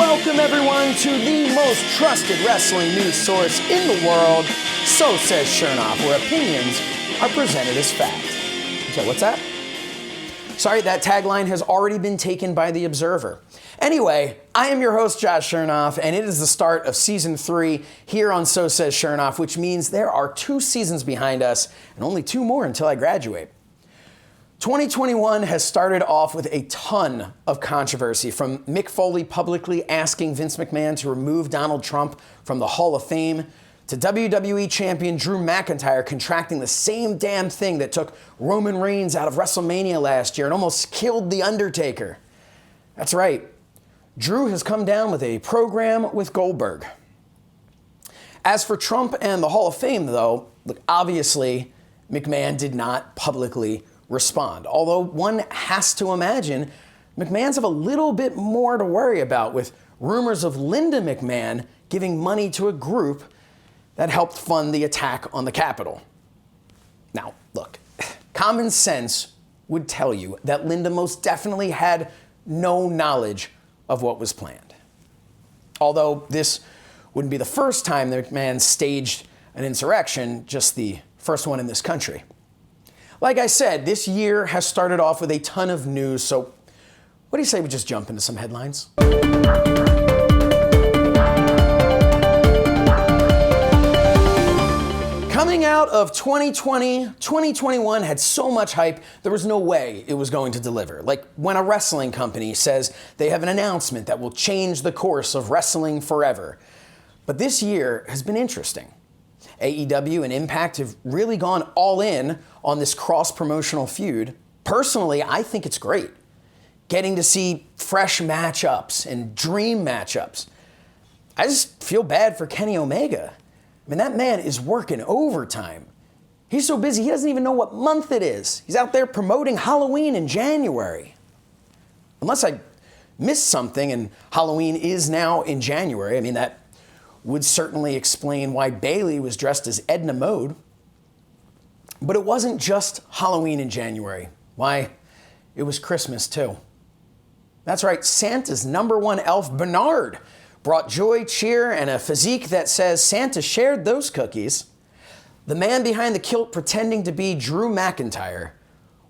Welcome everyone to the most trusted wrestling news source in the world, So Says Shernoff, where opinions are presented as fact. Okay, what's that? Sorry, that tagline has already been taken by The Observer. Anyway, I am your host, Josh Shernoff, and it is the start of Season 3 here on So Says Shernoff, which means there are 2 seasons behind us and only 2 more until I graduate. 2021 has started off with a ton of controversy, from Mick Foley publicly asking Vince McMahon to remove Donald Trump from the Hall of Fame, to WWE champion Drew McIntyre contracting the same damn thing that took Roman Reigns out of WrestleMania last year and almost killed The Undertaker. That's right. Drew has come down with a program with Goldberg. As for Trump and the Hall of Fame, though, look, obviously, McMahon did not publicly respond. Although one has to imagine McMahon's have a little bit more to worry about, with rumors of Linda McMahon giving money to a group that helped fund the attack on the Capitol. Now, look, common sense would tell you that Linda most definitely had no knowledge of what was planned. Although this wouldn't be the first time the McMahon staged an insurrection, just the first one in this country. Like I said, this year has started off with a ton of news, so what do you say we just jump into some headlines? Coming out of 2020, 2021 had so much hype, there was no way it was going to deliver. Like when a wrestling company says they have an announcement that will change the course of wrestling forever. But this year has been interesting. AEW and Impact have really gone all in on this cross-promotional feud. Personally, I think it's great. Getting to see fresh matchups and dream matchups. I just feel bad for Kenny Omega. I mean, that man is working overtime. He's so busy, he doesn't even know what month it is. He's out there promoting Halloween in January. Unless I missed something and Halloween is now in January. I mean, that would certainly explain why Bayley was dressed as Edna Mode. But it wasn't just Halloween in January. Why, it was Christmas too. That's right, Santa's #1 elf, Bernard, brought joy, cheer, and a physique that says Santa shared those cookies. The man behind the kilt pretending to be Drew McIntyre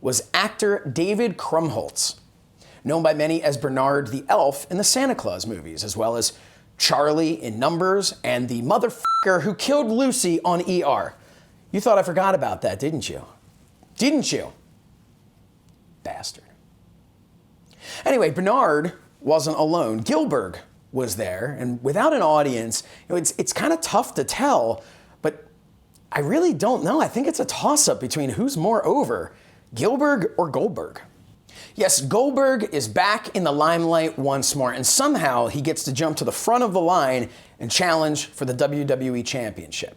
was actor David Krumholtz, known by many as Bernard the Elf in the Santa Claus movies, as well as Charlie in Numbers and the motherfucker who killed Lucy on ER. You thought I forgot about that, didn't you? Didn't you? Bastard. Anyway, Bernard wasn't alone. Gilbert was there, and without an audience, it's kind of tough to tell, but I really don't know. I think it's a toss-up between who's more over, Gilbert or Goldberg. Yes, Goldberg is back in the limelight once more, and somehow he gets to jump to the front of the line and challenge for the WWE Championship.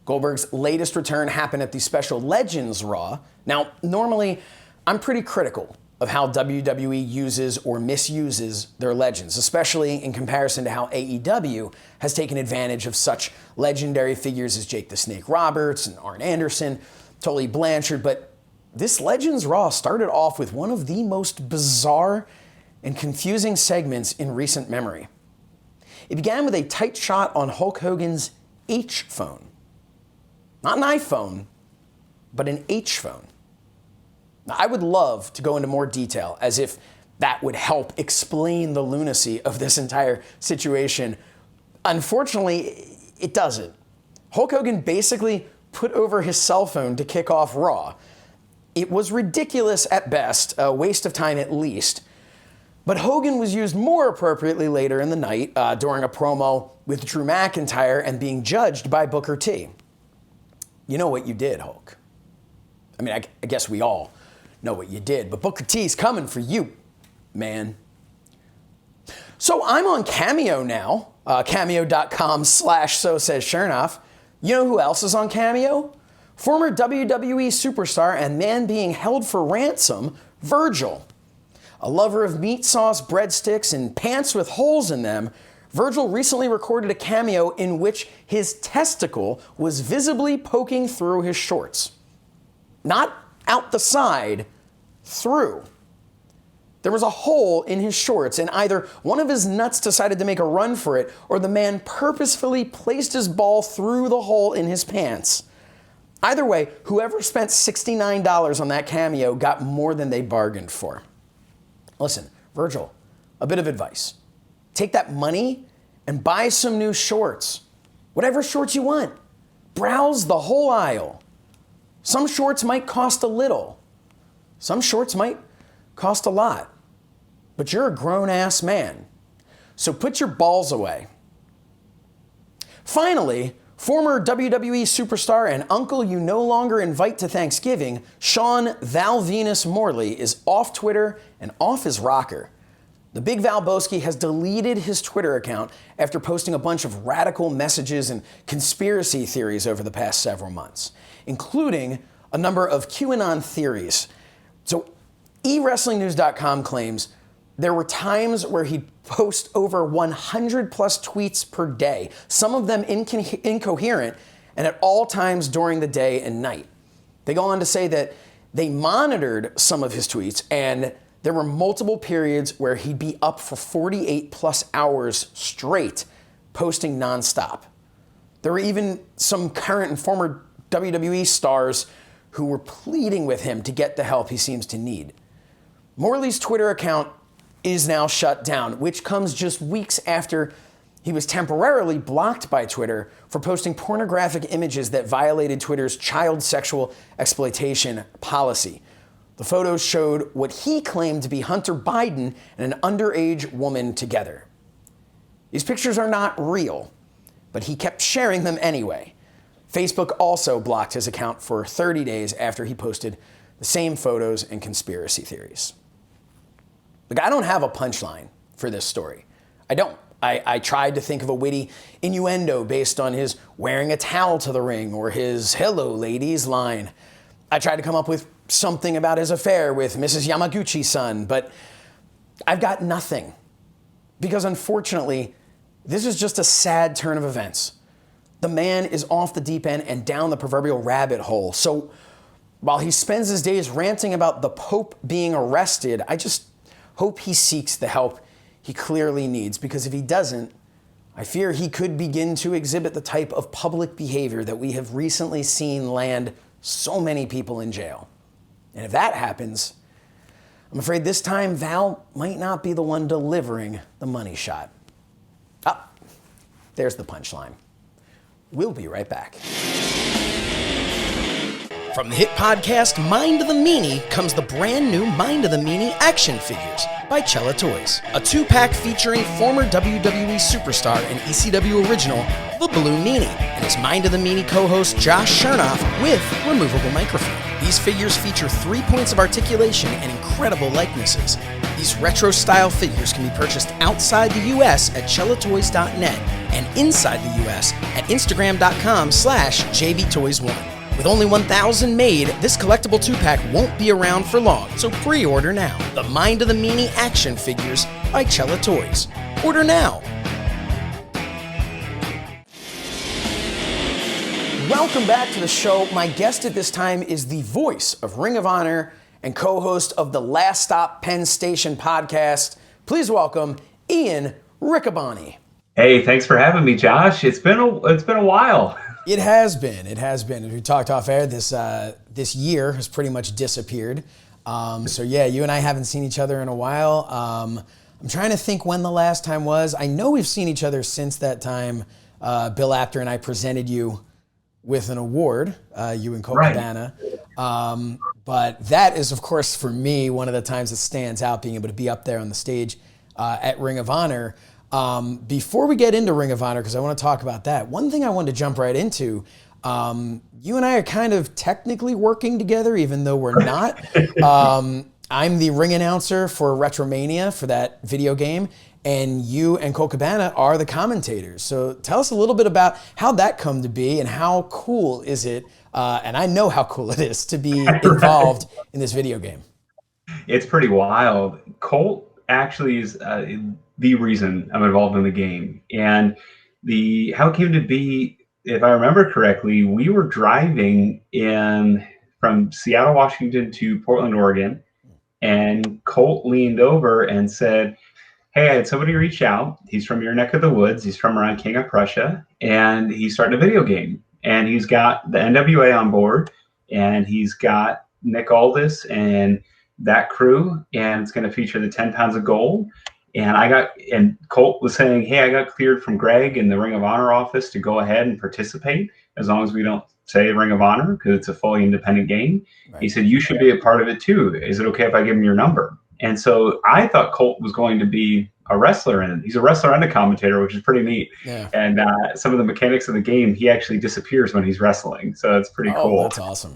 Goldberg's latest return happened at the special Legends Raw. Now, normally, I'm pretty critical of how WWE uses or misuses their legends, especially in comparison to how AEW has taken advantage of such legendary figures as Jake the Snake Roberts and Arn Anderson, Tully Blanchard, but this Legends Raw started off with one of the most bizarre and confusing segments in recent memory. It began with a tight shot on Hulk Hogan's H phone. Not an iPhone, but an H phone. Now, I would love to go into more detail, as if that would help explain the lunacy of this entire situation. Unfortunately, it doesn't. Hulk Hogan basically put over his cell phone to kick off Raw. It was ridiculous at best, a waste of time at least. But Hogan was used more appropriately later in the night during a promo with Drew McIntyre and being judged by Booker T. You know what you did, Hulk. I mean, I guess we all know what you did, but Booker T's coming for you, man. So I'm on Cameo now, cameo.com/so says Shernoff. You know who else is on Cameo? Former WWE superstar and man being held for ransom, Virgil. A lover of meat sauce, breadsticks, and pants with holes in them, Virgil recently recorded a cameo in which his testicle was visibly poking through his shorts. Not out the side, through. There was a hole in his shorts, and either one of his nuts decided to make a run for it, or the man purposefully placed his ball through the hole in his pants. Either way, whoever spent $69 on that cameo got more than they bargained for. Listen, Virgil, a bit of advice. Take that money and buy some new shorts. Whatever shorts you want. Browse the whole aisle. Some shorts might cost a little. Some shorts might cost a lot. But you're a grown-ass man. So put your balls away. Finally, former WWE superstar and uncle you no longer invite to Thanksgiving, Sean Val Venus Morley, is off Twitter and off his rocker. The Big Valboski has deleted his Twitter account after posting a bunch of radical messages and conspiracy theories over the past several months, including a number of QAnon theories. So eWrestlingNews.com claims there were times where he'd post over 100 plus tweets per day, some of them incoherent, and at all times during the day and night. They go on to say that they monitored some of his tweets, and there were multiple periods where he'd be up for 48 plus hours straight, posting nonstop. There were even some current and former WWE stars who were pleading with him to get the help he seems to need. Morley's Twitter account is now shut down, which comes just weeks after he was temporarily blocked by Twitter for posting pornographic images that violated Twitter's child sexual exploitation policy. The photos showed what he claimed to be Hunter Biden and an underage woman together. These pictures are not real, but he kept sharing them anyway. Facebook also blocked his account for 30 days after he posted the same photos and conspiracy theories. Look, I don't have a punchline for this story. I don't. I tried to think of a witty innuendo based on his wearing a towel to the ring or his "hello ladies" line. I tried to come up with something about his affair with Mrs. Yamaguchi's son, but I've got nothing. Because unfortunately, this is just a sad turn of events. The man is off the deep end and down the proverbial rabbit hole. So while he spends his days ranting about the Pope being arrested, I just hope he seeks the help he clearly needs, because if he doesn't, I fear he could begin to exhibit the type of public behavior that we have recently seen land so many people in jail. And if that happens, I'm afraid this time Val might not be the one delivering the money shot. Ah, there's the punchline. We'll be right back. From the hit podcast Mind of the Meanie comes the brand new Mind of the Meanie action figures by Cella Toys. A 2-pack featuring former WWE superstar and ECW original, the Blue Meanie, and his Mind of the Meanie co-host Josh Shernoff with removable microphone. These figures feature 3 points of articulation and incredible likenesses. These retro-style figures can be purchased outside the U.S. at cellatoys.net and inside the U.S. at instagram.com/jbtoys1. With only 1,000 made, this collectible 2-pack won't be around for long, so pre-order now. The Mind of the Meanie action figures by Cella Toys. Order now. Welcome back to the show. My guest at this time is the voice of Ring of Honor and co-host of the Last Stop Penn Station podcast. Please welcome Ian Riccaboni. Hey, thanks for having me, Josh. It's been a while. It has been. As we talked off air, this year has pretty much disappeared. So yeah, you and I haven't seen each other in a while. I'm trying to think when the last time was. I know we've seen each other since that time. Bill Apter and I presented you with an award, you and Cole Cabana. But that is, of course, for me, one of the times that stands out, being able to be up there on the stage at Ring of Honor. Before we get into Ring of Honor, because I want to talk about that, one thing I wanted to jump right into, you and I are kind of technically working together, even though we're not. I'm the ring announcer for Retromania for that video game, and you and Cole Cabana are the commentators. So tell us a little bit about how that come to be and how cool is it, and I know how cool it is to be involved in this video game. It's pretty wild. Cole actually is the reason I'm involved in the game. And how it came to be, if I remember correctly, we were driving from Seattle, Washington to Portland, Oregon. and Colt leaned over and said, "Hey, I had somebody reach out. He's from your neck of the woods. He's from around King of Prussia, and he's starting a video game. And he's got the NWA on board, and he's got Nick Aldis and that crew, and it's going to feature the 10 pounds of gold." And Colt was saying, "Hey, I got cleared from Greg in the Ring of Honor office to go ahead and participate as long as we don't say Ring of Honor because it's a fully independent game." Right. He said, "You should be a part of it too. Is it okay if I give him your number?" And so I thought Colt was going to be a wrestler, and he's a wrestler and a commentator, which is pretty neat. Yeah. And some of the mechanics of the game, he actually disappears when he's wrestling, so it's pretty cool. That's awesome.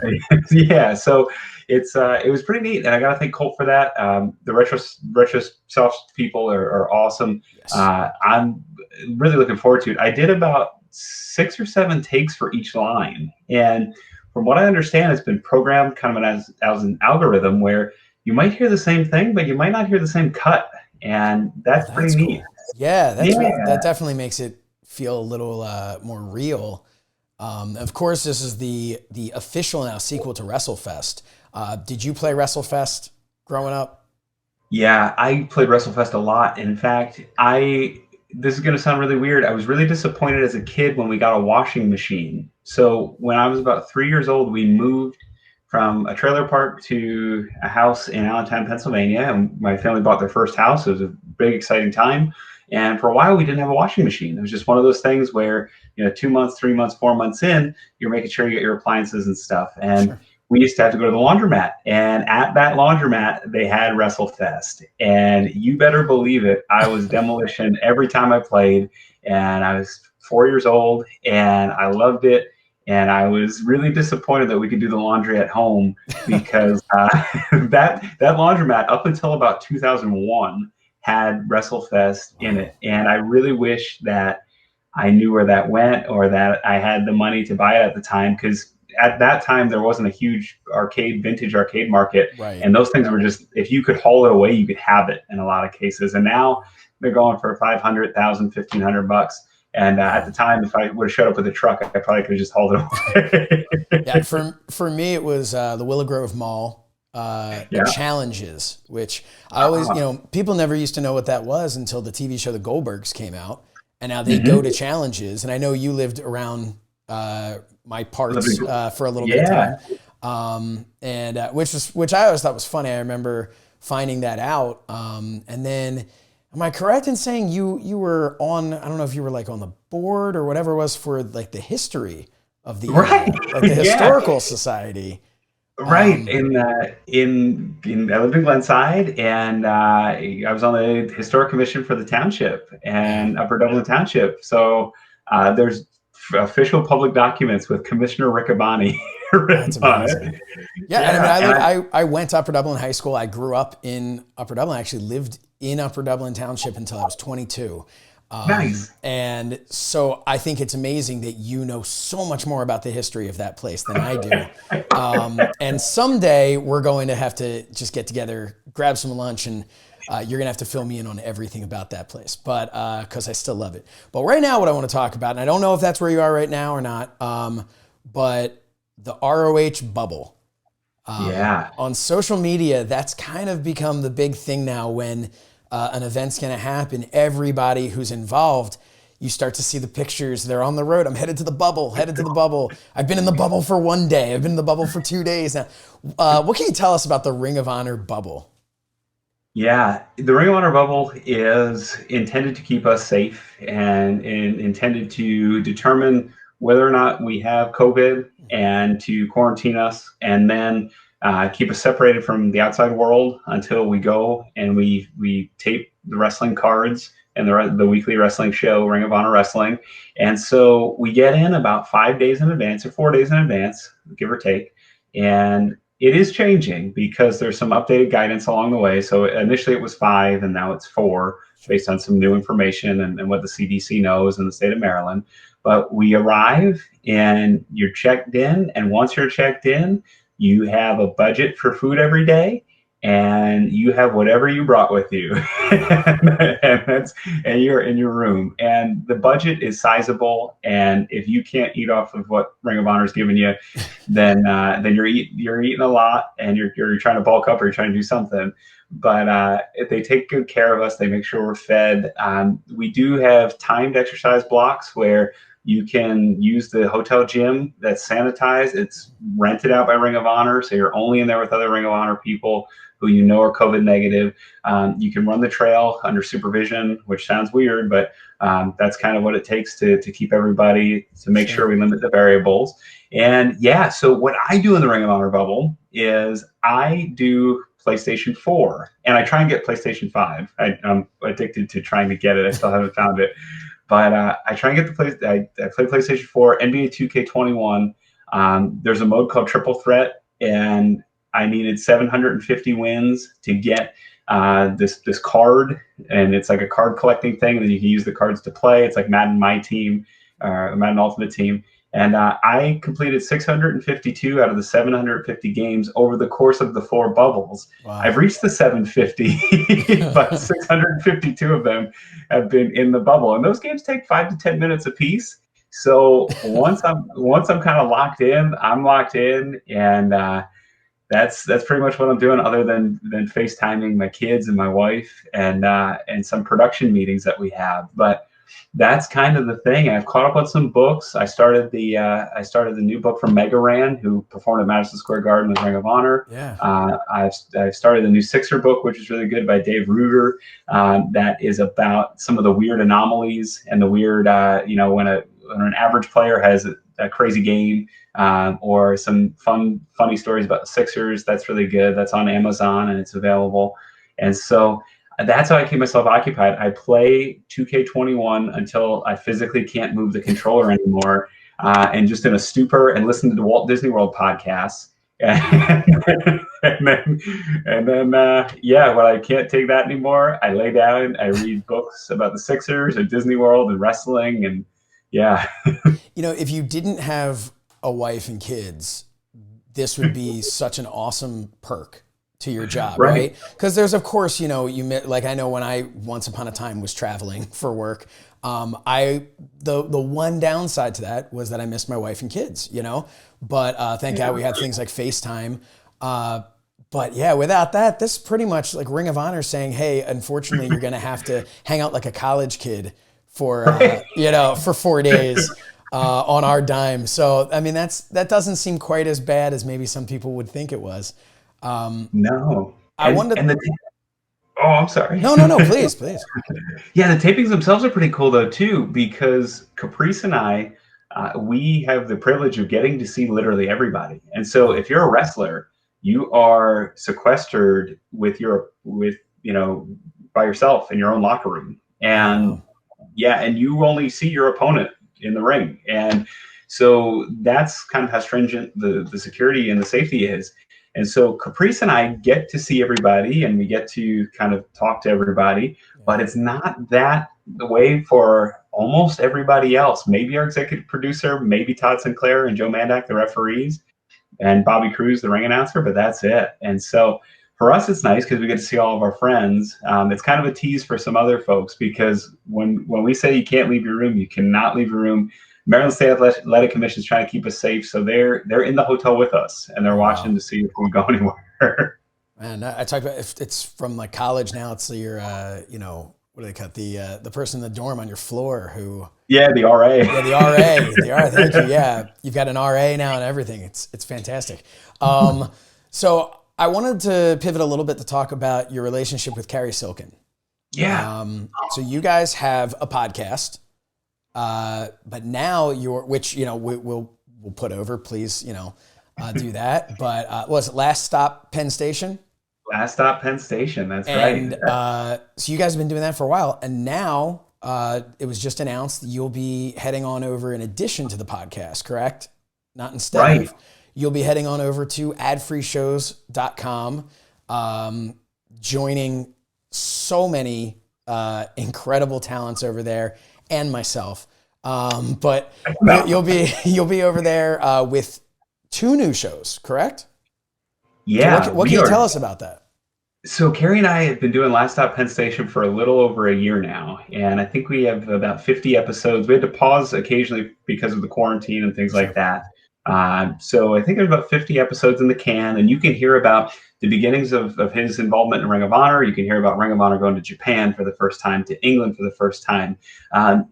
Yeah, so it was pretty neat, and I got to thank Colt for that. The retro soft people are awesome. Yes. I'm really looking forward to it. I did about 6 or 7 takes for each line, and from what I understand, it's been programmed kind of as an algorithm where you might hear the same thing, but you might not hear the same cut. And that's pretty neat. Cool. Yeah, that definitely makes it feel a little more real. Of course, this is the official now sequel to WrestleFest. Did you play WrestleFest growing up? Yeah, I played WrestleFest a lot. In fact, this is going to sound really weird. I was really disappointed as a kid when we got a washing machine. So when I was about 3 years old, we moved from a trailer park to a house in Allentown, Pennsylvania, and my family bought their first house. It was a big, exciting time. And for a while, we didn't have a washing machine. It was just one of those things where, 2 months, 3 months, 4 months in, you're making sure you get your appliances and stuff. And sure. We used to have to go to the laundromat. And at that laundromat, they had WrestleFest. And you better believe it, I was demolition every time I played. And I was 4 years old, and I loved it. And I was really disappointed that we could do the laundry at home because that laundromat up until about 2001 had WrestleFest in it. And I really wish that I knew where that went or that I had the money to buy it at the time, because at that time there wasn't a huge vintage arcade market. Right. And those things were just, if you could haul it away, you could have it in a lot of cases. And now they're going for $500,000, $1,500. And at the time, if I would have showed up with a truck, I probably could have just hauled it away. Yeah, for me, it was the Willow Grove Mall Challenges, which I always, people never used to know what that was until the TV show The Goldbergs came out, and now they go to Challenges. And I know you lived around my parts for a little bit of time, and which I always thought was funny. I remember finding that out, and then. Am I correct in saying you were on, I don't know if you were like on the board or whatever it was for like the history of the, like the Historical Society. Right. I lived in Glenside, and I was on the Historic Commission for the township and Upper Dublin Township. So there's official public documents with Commissioner Riccaboni. That's amazing. Yeah. I went to Upper Dublin High School. I grew up in Upper Dublin. I actually lived in Upper Dublin Township until I was 22. Nice. And so I think it's amazing that you know so much more about the history of that place than I do. And someday we're going to have to just get together, grab some lunch, and you're going to have to fill me in on everything about that place, but because I still love it. But right now what I want to talk about, and I don't know if that's where you are right now or not, but the ROH Bubble. On social media, that's kind of become the big thing now. When an event's going to happen, everybody who's involved, you start to see the pictures. They're on the road. I'm headed to the bubble, I've been in the bubble for 1 day. I've been in the bubble for 2 days now. What can you tell us about the Ring of Honor Bubble? Yeah, the Ring of Honor Bubble is intended to keep us safe and intended to determine whether or not we have COVID and to quarantine us, and then keep us separated from the outside world until we go and we tape the wrestling cards and the weekly wrestling show, Ring of Honor Wrestling. And so we get in about 5 days in advance or 4 days in advance, give or take. And it is changing because there's some updated guidance along the way. So initially it was 5 and now it's 4 based on some new information and what the CDC knows in the state of Maryland. But we arrive and you're checked in. And once you're checked in, you have a budget for food every day. and you have whatever you brought with you, and you're in your room. And the budget is sizable, and if you can't eat off of what Ring of Honor's given you, then you're eating a lot, and you're trying to bulk up or you're trying to do something. But they take good care of us. They make sure we're fed. We do have timed exercise blocks where you can use the hotel gym that's sanitized. It's rented out by Ring of Honor, so you're only in there with other Ring of Honor people who you know are COVID negative. You can run the trail under supervision, which sounds weird, but that's kind of what it takes to keep everybody, to make sure we limit the variables. And yeah, so what I do in the Ring of Honor bubble is I do PlayStation 4, and I try and get PlayStation 5. I'm addicted to trying to get it. I still haven't found it. But I try and get I play PlayStation 4, NBA 2K21. There's a mode called Triple Threat, and I needed 750 wins to get this card, and it's like a card collecting thing, and then you can use the cards to play. It's like Madden My Team, Madden Ultimate Team. And I completed 652 out of the 750 games over the course of the 4 bubbles. Wow. I've reached the 750, but 652 of them have been in the bubble. And those games take 5 to 10 minutes a piece. So once I'm kind of locked in, I'm locked in, and that's pretty much what I'm doing, other than FaceTiming my kids and my wife and some production meetings that we have. But that's kind of the thing. I've caught up on some books. I started the new book from Mega Ran, who performed at Madison Square Garden with Ring of Honor. Yeah. I've started the new Sixer book, which is really good, by Dave Ruger. That is about some of the weird anomalies and the weird, when an average player has a crazy game, or some funny stories about the Sixers. That's really good. That's on Amazon, and it's available. And so that's how I keep myself occupied. I play 2K21 until I physically can't move the controller anymore, and just in a stupor, and listen to the Walt Disney World podcasts. and then, when I can't take that anymore, I lay down, I read books about the Sixers and Disney World and wrestling, and yeah. If you didn't have a wife and kids, this would be such an awesome perk to your job, right? Because there's, of course, I know when I once upon a time was traveling for work, the one downside to that was that I missed my wife and kids, but thank God we had things like FaceTime. But yeah, without that, this is pretty much like Ring of Honor saying, hey, unfortunately, you're going to have to hang out like a college kid for 4 days on our dime. So, I mean, that doesn't seem quite as bad as maybe some people would think it was. No. I'm sorry. No, please. Yeah, the tapings themselves are pretty cool though too, because Caprice and I, we have the privilege of getting to see literally everybody. And so if you're a wrestler, you are sequestered by yourself in your own locker room. And and you only see your opponent in the ring. And so that's kind of how stringent the security and the safety is. And so Caprice and I get to see everybody, and we get to kind of talk to everybody, but it's not that the way for almost everybody else. Maybe our executive producer, maybe Todd Sinclair and Joe Mandak, the referees, and Bobby Cruz, the ring announcer, but that's it. And so for us, it's nice because we get to see all of our friends. It's kind of a tease for some other folks, because when we say you can't leave your room, you cannot leave your room. Maryland State Athletic Commission is trying to keep us safe, so they're in the hotel with us, and they're watching to see if we go anywhere. Man, I talk about, if it's from like college now, it's your what do they cut, the person in the dorm on your floor who the RA. Yeah, the RA. Thank you. Yeah, you've got an RA now and everything. It's fantastic. So I wanted to pivot a little bit to talk about your relationship with Carrie Silkin. Yeah. So you guys have a podcast. But now which we'll put over, please, do that. But was it Last Stop Penn Station? Last Stop Penn Station. That's right. So you guys have been doing that for a while, and now it was just announced that you'll be heading on over in addition to the podcast, correct? Not instead of. You'll be heading on over to adfreeshows.com, joining so many incredible talents over there, and myself. But you'll be over there with 2 new shows, correct? Yeah. So what can you tell us about that? So Carrie and I have been doing Last Stop Penn Station for a little over a year now, and I think we have about 50 episodes. We had to pause occasionally because of the quarantine and things like Sure. that. So I think there's about 50 episodes in the can, and you can hear about the beginnings of his involvement in Ring of Honor. You can hear about Ring of Honor going to Japan for the first time, to England for the first time,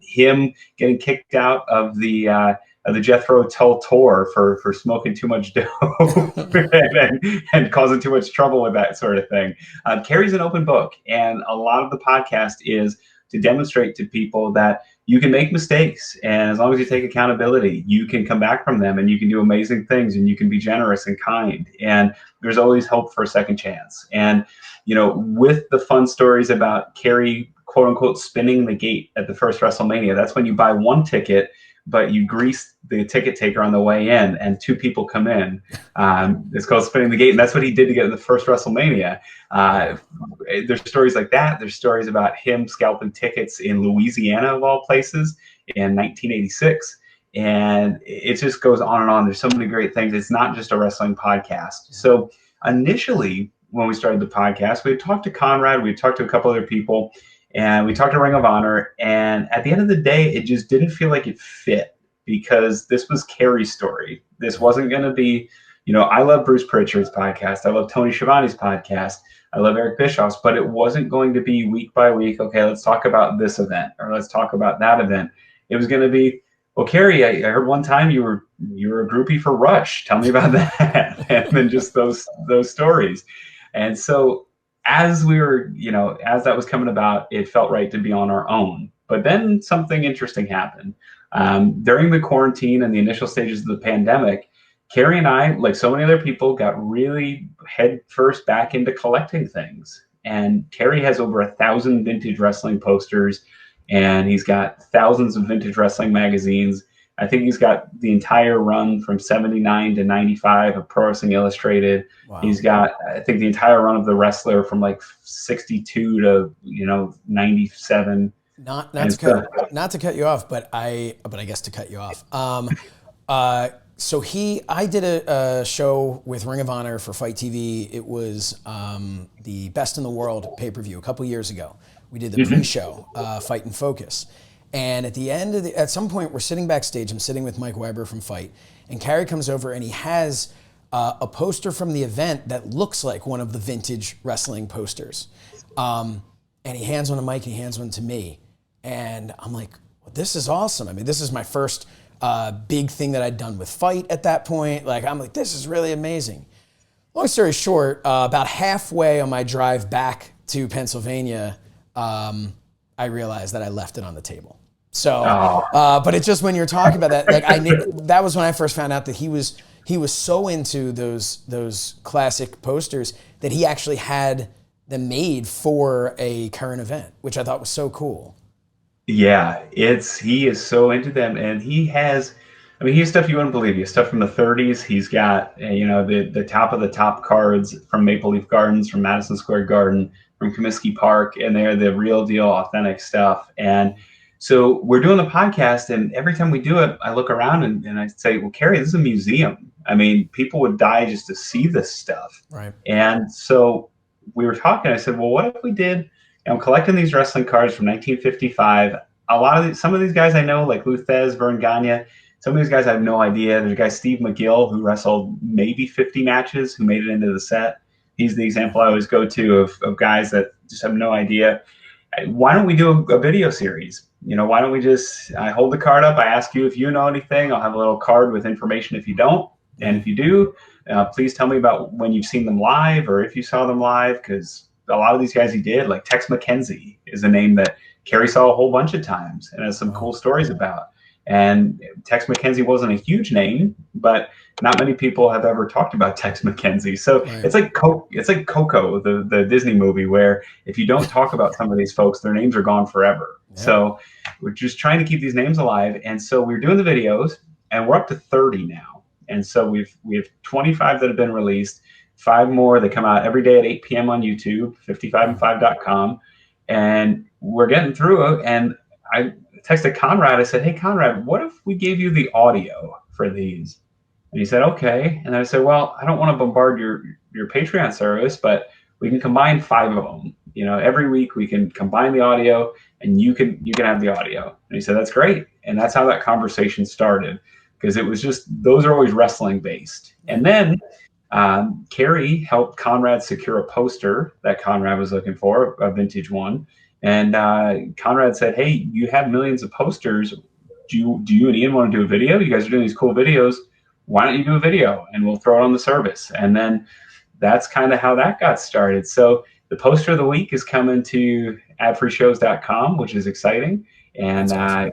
him getting kicked out of the Jethro Tull tour for smoking too much dope and causing too much trouble with that sort of thing. Carrie's an open book, and a lot of the podcast is to demonstrate to people that you can make mistakes, and as long as you take accountability, you can come back from them, and you can do amazing things, and you can be generous and kind, and there's always hope for a second chance. And with the fun stories about Carrie, quote unquote, spinning the gate at the first WrestleMania, that's when you buy one ticket, but you grease the ticket taker on the way in, and two people come in. It's called spinning the gate, and that's what he did to get in the first WrestleMania. There's stories like that. There's stories about him scalping tickets in Louisiana, of all places, in 1986. And it just goes on and on. There's so many great things. It's not just a wrestling podcast. So initially, when we started the podcast, we had talked to Conrad, we had talked to a couple other people, and we talked to Ring of Honor. And at the end of the day, it just didn't feel like it fit, because this was Carrie's story. This wasn't going to be, I love Bruce Pritchard's podcast. I love Tony Schiavone's podcast. I love Eric Bischoff's, but it wasn't going to be week by week. Okay, let's talk about this event, or let's talk about that event. It was going to be, well, Carrie, I heard one time you were a groupie for Rush. Tell me about that. And then just those stories. And so as we were, as that was coming about, it felt right to be on our own. But then something interesting happened. During the quarantine and the initial stages of the pandemic, Carrie and I, like so many other people, got really head first back into collecting things. And Carrie has over 1,000 vintage wrestling posters, and he's got thousands of vintage wrestling magazines. I think he's got the entire run from 79 to 95 of Pro Wrestling Illustrated. Wow. He's got, I think, the entire run of The Wrestler from like 62 to 97. Not to cut you off, but I guess to cut you off. So I did a show with Ring of Honor for Fight TV. It was the Best in the World pay-per-view a couple years ago. We did the pre-show, Fight and Focus. And at the end at some point, we're sitting backstage. I'm sitting with Mike Weber from Fight, and Carrie comes over and he has a poster from the event that looks like one of the vintage wrestling posters. And he hands one to Mike and he hands one to me. And I'm like, well, this is awesome. I mean, this is my first big thing that I'd done with Fight at that point. Like, I'm like, this is really amazing. Long story short, about halfway on my drive back to Pennsylvania, I realized that I left it on the table. So, but it's just when you're talking about that, like that was when I first found out that he was so into those classic posters that he actually had them made for a current event, which I thought was so cool. Yeah, he is so into them, and he has stuff you wouldn't believe. He has stuff from the 30s. He's got, the top of the top cards from Maple Leaf Gardens, from Madison Square Garden, from Comiskey Park, and they're the real deal, authentic stuff. And so we're doing the podcast, and every time we do it, I look around and I say, well, Carrie, this is a museum. I mean, people would die just to see this stuff. Right. And so we were talking. I said, well, what if we did? I'm collecting these wrestling cards from 1955. Some of these guys I know, like Lou Thez, Vern Gagne. Some of these guys I have no idea. There's a guy, Steve McGill, who wrestled maybe 50 matches, who made it into the set. He's the example I always go to of guys that just have no idea. Why don't we do a video series? Why don't we I hold the card up, I ask you if you know anything. I'll have a little card with information if you don't. And if you do, please tell me about when you've seen them live, or if you saw them live, because a lot of these guys he did, like Tex McKenzie is a name that Carrie saw a whole bunch of times and has some cool stories about. And Tex McKenzie wasn't a huge name, but not many people have ever talked about Tex McKenzie. So right. It's like Coco, the Disney movie, where if you don't talk about some of these folks, their names are gone forever. Yeah. So we're just trying to keep these names alive. And so we're doing the videos, and we're up to 30 now. And so we have 25 that have been released, 5 more that come out every day at 8 p.m. on YouTube, 55and5.com. And we're getting through it. And I texted Conrad. I said, hey, Conrad, what if we gave you the audio for these? And he said, okay. And I said, well, I don't want to bombard your Patreon service, but we can combine 5 of them. You know, every week we can combine the audio, and you can have the audio. And he said, that's great. And that's how that conversation started, because it was just, those are always wrestling based. And then Carrie helped Conrad secure a poster that Conrad was looking for, a vintage one. And Conrad said, hey, you have millions of posters. Do you and Ian want to do a video? You guys are doing these cool videos. Why don't you do a video and we'll throw it on the service? And then that's kind of how that got started. So the poster of the week is coming to adfreeshows.com, which is exciting. And Awesome.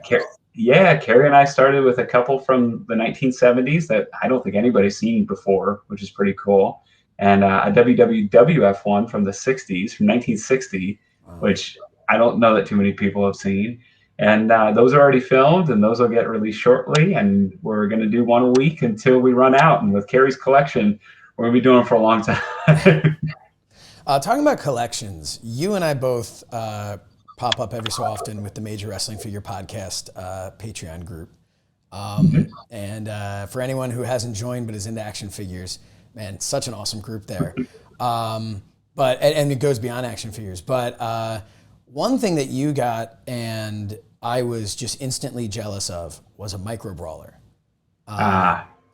Carrie and I started with a couple from the 1970s that I don't think anybody's seen before, which is pretty cool. And a WWF one from the 60s, from 1960, which I don't know that too many people have seen. And those are already filmed, and those will get released shortly. And we're going to do one a week until we run out. And with Carrie's collection, we're going to be doing it for a long time. Talking about collections, you and I both pop up every so often with the Major Wrestling Figure Podcast Patreon group. And for anyone who hasn't joined but is into action figures, man, such an awesome group there. But it goes beyond action figures. But one thing that you got and I was just instantly jealous of was a micro brawler,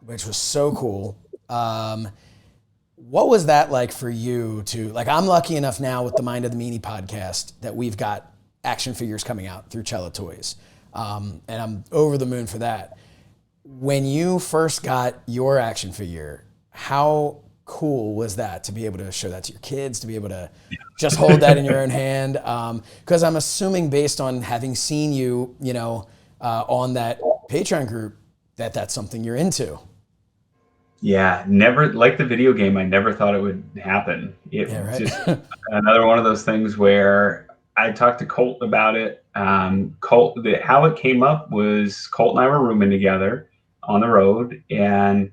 which was so cool. What was that like for you to, like, I'm lucky enough now with the Mind of the Meanie podcast that we've got action figures coming out through Cella Toys. And I'm over the moon for that. When you first got your action figure, how cool was that to be able to show that to your kids, to be able to just hold that in your own hand? Because I'm assuming, based on having seen you, on that Patreon group, that that's something you're into. Yeah, never, like the video game, I never thought it would happen. It was just another one of those things where I talked to Colt about it. Colt, how it came up was Colt and I were rooming together on the road, and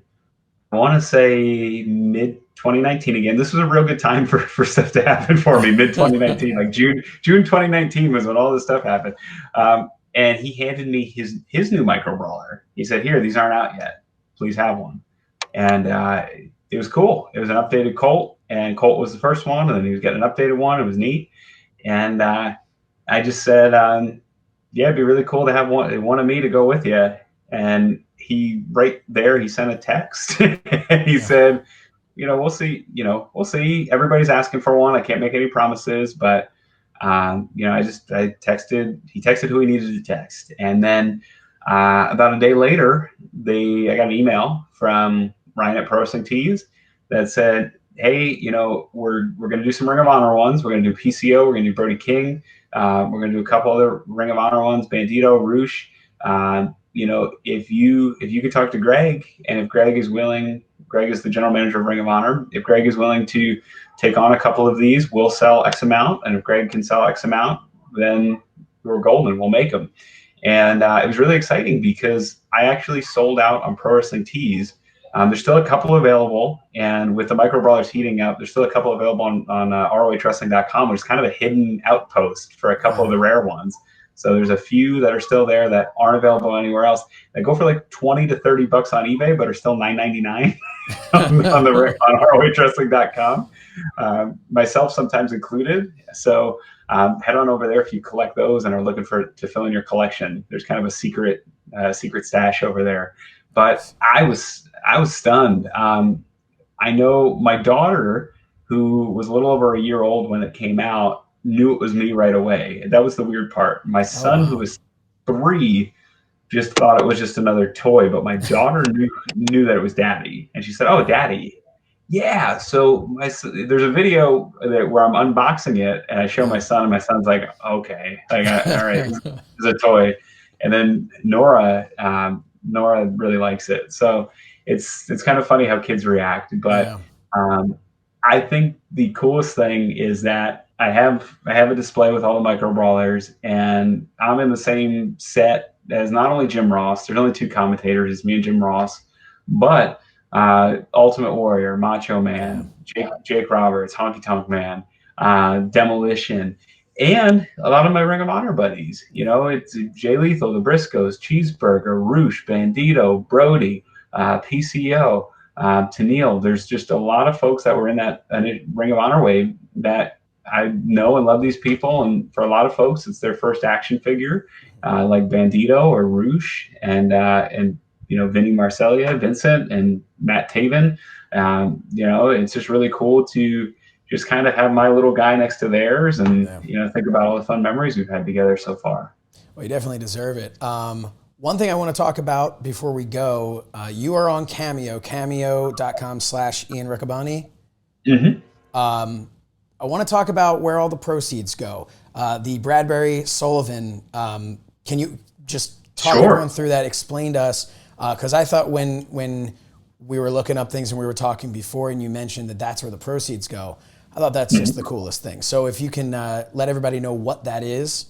I want to say mid 2019 again. This was a real good time for stuff to happen for me. Mid 2019, like June 2019 was when all this stuff happened. And he handed me his new micro brawler. He said, "Here, these aren't out yet. Please have one." And it was cool. It was an updated Colt, and Colt was the first one, and then he was getting an updated one. It was neat. And I just said, yeah, it'd be really cool to have one of me to go with you. And he, right there, he sent a text. He said, we'll see. We'll see. Everybody's asking for one. I can't make any promises, but I texted. He texted who he needed to text, and then about a day later, I got an email from Ryan at Pro Wrestling Tees that said, hey, we're going to do some Ring of Honor ones. We're going to do PCO. We're going to do Brody King. We're going to do a couple other Ring of Honor ones, Bandito, Roosh. If you could talk to Greg, and if Greg is willing, Greg is the general manager of Ring of Honor. If Greg is willing to take on a couple of these, we'll sell X amount. And if Greg can sell X amount, then we're golden. We'll make them. And it was really exciting because I actually sold out on Pro Wrestling Tees. There's still a couple available, and with the micro brawlers heating up, there's still a couple available on ROHWrestling.com, which is kind of a hidden outpost for a couple of the rare ones. So there's a few that are still there that aren't available anywhere else. They go for like $20 to $30 on eBay, but are still $9.99 on ROHWrestling.com. Myself sometimes included. So head on over there if you collect those and are looking to fill in your collection. There's kind of a secret stash over there. But I was stunned. I know my daughter, who was a little over a year old when it came out, knew it was me right away. That was the weird part. My son, who was 3, just thought it was just another toy, but my daughter knew that it was Daddy, and she said, "Oh, Daddy." Yeah. So there's a video where I'm unboxing it, and I show my son, and my son's like, "Okay, all right, it's a toy." And then Nora really likes it. So it's kind of funny how kids react. But I think the coolest thing is that I have a display with all the micro brawlers, and I'm in the same set as not only Jim Ross. There's only 2 commentators. It's me and Jim Ross, but Ultimate Warrior, Macho Man, Jake Roberts, Honky Tonk Man, Demolition, and a lot of my Ring of Honor buddies. It's Jay Lethal, the Briscoes, Cheeseburger, Roosh, Bandito, Brody, PCO. to Neil. There's just a lot of folks that were in that Ring of Honor wave that I know and love these people. And for a lot of folks, it's their first action figure, like Bandito or Roosh, and Vinny Marcellia, Vincent, and Matt Taven. It's just really cool to just kind of have my little guy next to theirs, and think about all the fun memories we've had together so far. Well, you definitely deserve it. One thing I want to talk about before we go, you are on Cameo, cameo.com/Ian Riccaboni. Mm-hmm. I want to talk about where all the proceeds go. The Bradbury Sullivan, can you just talk everyone through that? Explain to us, because I thought when we were looking up things and we were talking before and you mentioned that that's where the proceeds go, I thought that's just the coolest thing. So if you can let everybody know what that is.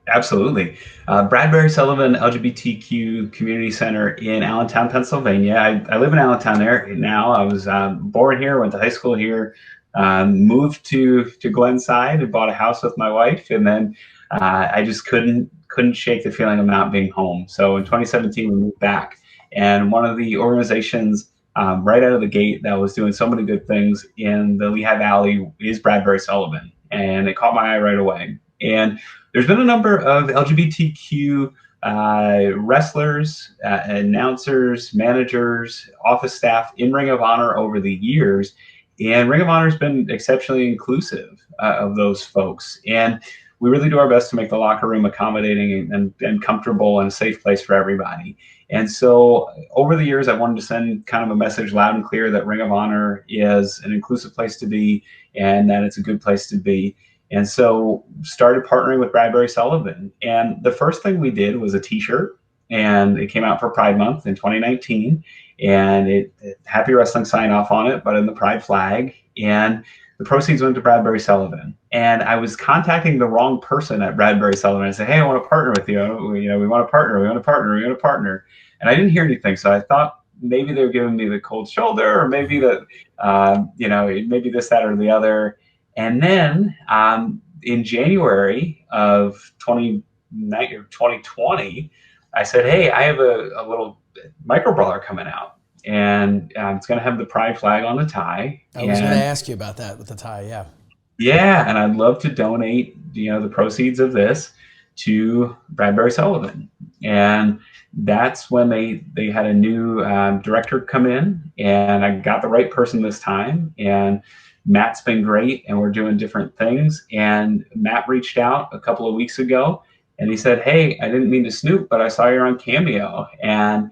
Absolutely. Bradbury Sullivan LGBTQ Community Center in Allentown, Pennsylvania. I live in Allentown there now. I was born here, went to high school here, moved to Glenside and bought a house with my wife. And then I just couldn't shake the feeling of not being home. So in 2017, we moved back. And one of the organizations right out of the gate that was doing so many good things in the Lehigh Valley is Bradbury Sullivan. And it caught my eye right away. And there's been a number of LGBTQ wrestlers, announcers, managers, office staff in Ring of Honor over the years. And Ring of Honor has been exceptionally inclusive of those folks. And we really do our best to make the locker room accommodating and comfortable and a safe place for everybody. And so over the years, I wanted to send kind of a message loud and clear that Ring of Honor is an inclusive place to be and that it's a good place to be. And so started partnering with Bradbury Sullivan. And the first thing we did was a t-shirt, and it came out for Pride Month in 2019. And it Happy Wrestling sign off on it, but in the Pride flag. And the proceeds went to Bradbury Sullivan. And I was contacting the wrong person at Bradbury Sullivan. I said, hey, I want to partner with you. We want to partner. And I didn't hear anything. So I thought maybe they were giving me the cold shoulder, or maybe that, maybe this, that, or the other. And then in January of 2020, I said, hey, I have a little micro brawler coming out, and it's going to have the Pride flag on the tie. I was going to ask you about that with the tie, yeah. Yeah, and I'd love to donate, the proceeds of this to Bradbury Sullivan. And that's when they had a new director come in, and I got the right person this time. And Matt's been great, and we're doing different things. And Matt reached out a couple of weeks ago, and he said, hey, I didn't mean to snoop, but I saw you're on Cameo. And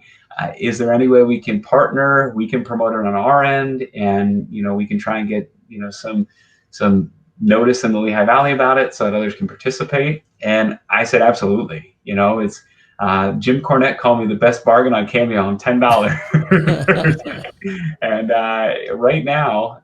is there any way we can partner? We can promote it on our end, and, we can try and get, some notice in the Lehigh Valley about it so that others can participate. And I said, absolutely. It's Jim Cornette called me the best bargain on Cameo on $10. And right now,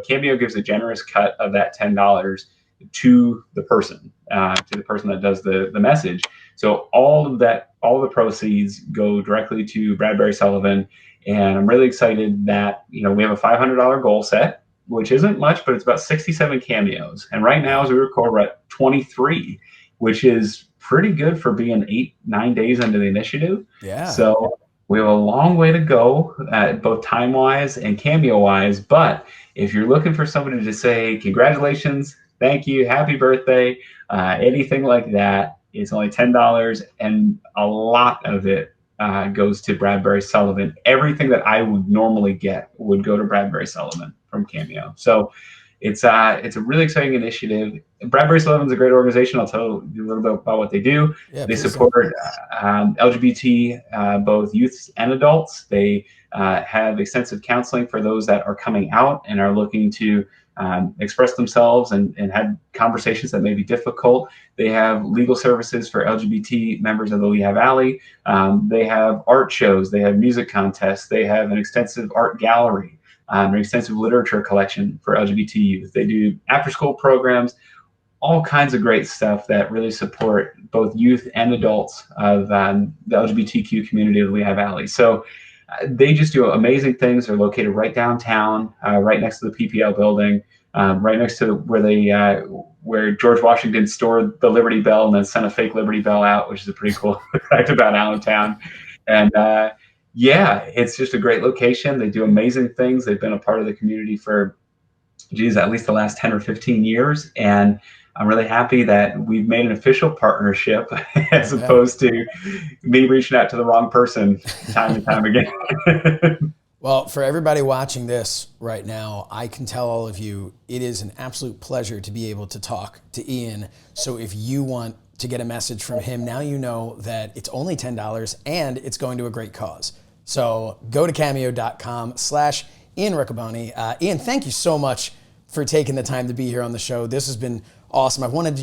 Cameo gives a generous cut of that $10 to the person that does the message. So all the proceeds go directly to Bradbury Sullivan. And I'm really excited that, we have a $500 goal set, which isn't much, but it's about 67 cameos. And right now, as we record, we're at 23, which is pretty good for being 8-9 days into the initiative. Yeah. So we have a long way to go, both time-wise and cameo-wise. But if you're looking for somebody to say, congratulations, thank you, happy birthday, anything like that, it's only $10, and a lot of it goes to Bradbury Sullivan. Everything that I would normally get would go to Bradbury Sullivan from Cameo. So it's a really exciting initiative. Bradbury Sullivan's a great organization. I'll tell you a little bit about what they do. Yeah, they support LGBT, both youths and adults. They have extensive counseling for those that are coming out and are looking to express themselves and have conversations that may be difficult. They have legal services for LGBT members of the Lehigh Valley. They have art shows. They have music contests. They have an extensive art gallery. An extensive literature collection for LGBT youth. They do after-school programs, all kinds of great stuff that really support both youth and adults of the LGBTQ community of the Lehigh Valley. So they just do amazing things. They're located right downtown, right next to the PPL building, right next to where George Washington stored the Liberty Bell and then sent a fake Liberty Bell out, which is a pretty cool fact about Allentown. And Yeah, it's just a great location. They do amazing things. They've been a part of the community for, at least the last 10 or 15 years. And I'm really happy that we've made an official partnership as opposed to me reaching out to the wrong person time and time again. Well, for everybody watching this right now, I can tell all of you, it is an absolute pleasure to be able to talk to Ian. So if you want to get a message from him, now you know that it's only $10 and it's going to a great cause. So go to cameo.com/Ian Riccaboni. Ian, thank you so much for taking the time to be here on the show. This has been awesome. I've wanted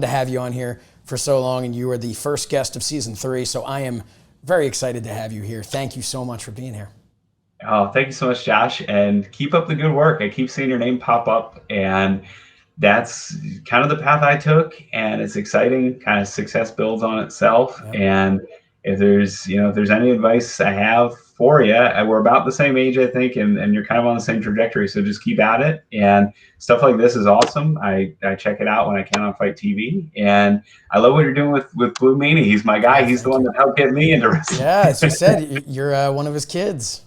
to have you on here for so long, and you are the first guest of season 3. So I am very excited to have you here. Thank you so much for being here. Oh, thank you so much, Josh, and keep up the good work. I keep seeing your name pop up, and that's kind of the path I took, and it's exciting. Kind of success builds on itself. Yep. And if there's any advice I have for you, we're about the same age, I think, and you're kind of on the same trajectory. So just keep at it. And stuff like this is awesome. I check it out when I can on Fight TV, and I love what you're doing with Blue Meanie. He's my guy. He's the one that helped get me into wrestling. Yeah, as you said, you're one of his kids.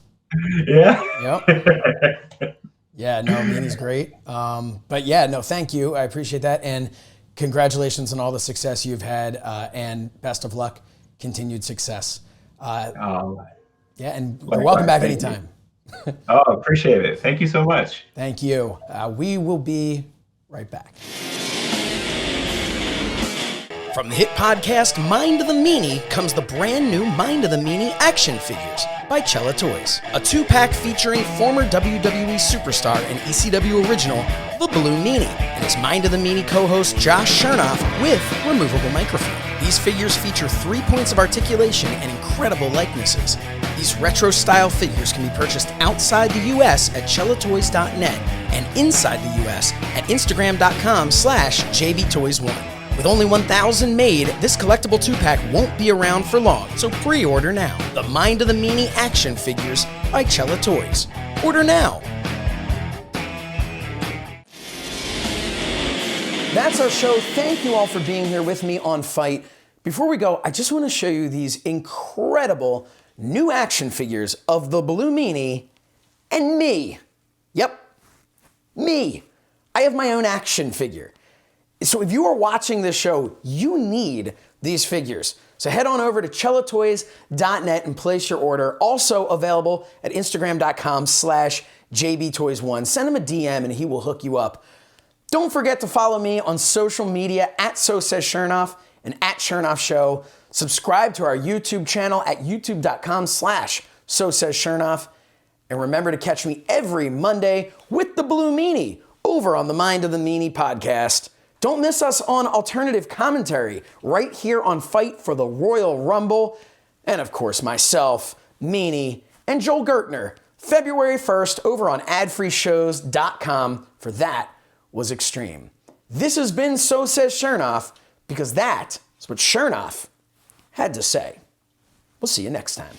Yeah. Yep. Yeah, no, Meanie's great. But yeah, no, thank you. I appreciate that. And congratulations on all the success you've had, and best of luck, continued success. Yeah, and you're welcome back anytime. Oh, appreciate it. Thank you so much. Thank you. We will be right back. From the hit podcast Mind the Meanie comes the brand new Mind of the Meanie action figures by Cella Toys. A 2-pack featuring former WWE superstar and ECW original, the Blue Meanie, and his Mind of the Meanie co-host Josh Shernoff with removable microphone. These figures feature 3 points of articulation and incredible likenesses. These retro-style figures can be purchased outside the U.S. at cellatoys.net and inside the U.S. at instagram.com/jbtoys1. With only 1,000 made, this collectible 2-pack won't be around for long, so pre-order now. The Mind of the Meanie action figures by Cella Toys. Order now. That's our show. Thank you all for being here with me on Fight. Before we go, I just want to show you these incredible new action figures of the Blue Meanie and me. Yep, me. I have my own action figure. So if you are watching this show, you need these figures. So head on over to cellatoys.net and place your order. Also available at instagram.com/jbtoys1. Send him a DM and he will hook you up. Don't forget to follow me on social media at @SoSaysShernoff and @ShernoffShow. Subscribe to our YouTube channel at youtube.com/SoSaysShernoff. And remember to catch me every Monday with the Blue Meanie over on the Mind of the Meanie podcast. Don't miss us on Alternative Commentary right here on Fight for the Royal Rumble. And of course, myself, Meanie, and Joel Gertner, February 1st over on adfreeshows.com for That Was Extreme. This has been So Says Shernoff, because that is what Shernoff had to say. We'll see you next time.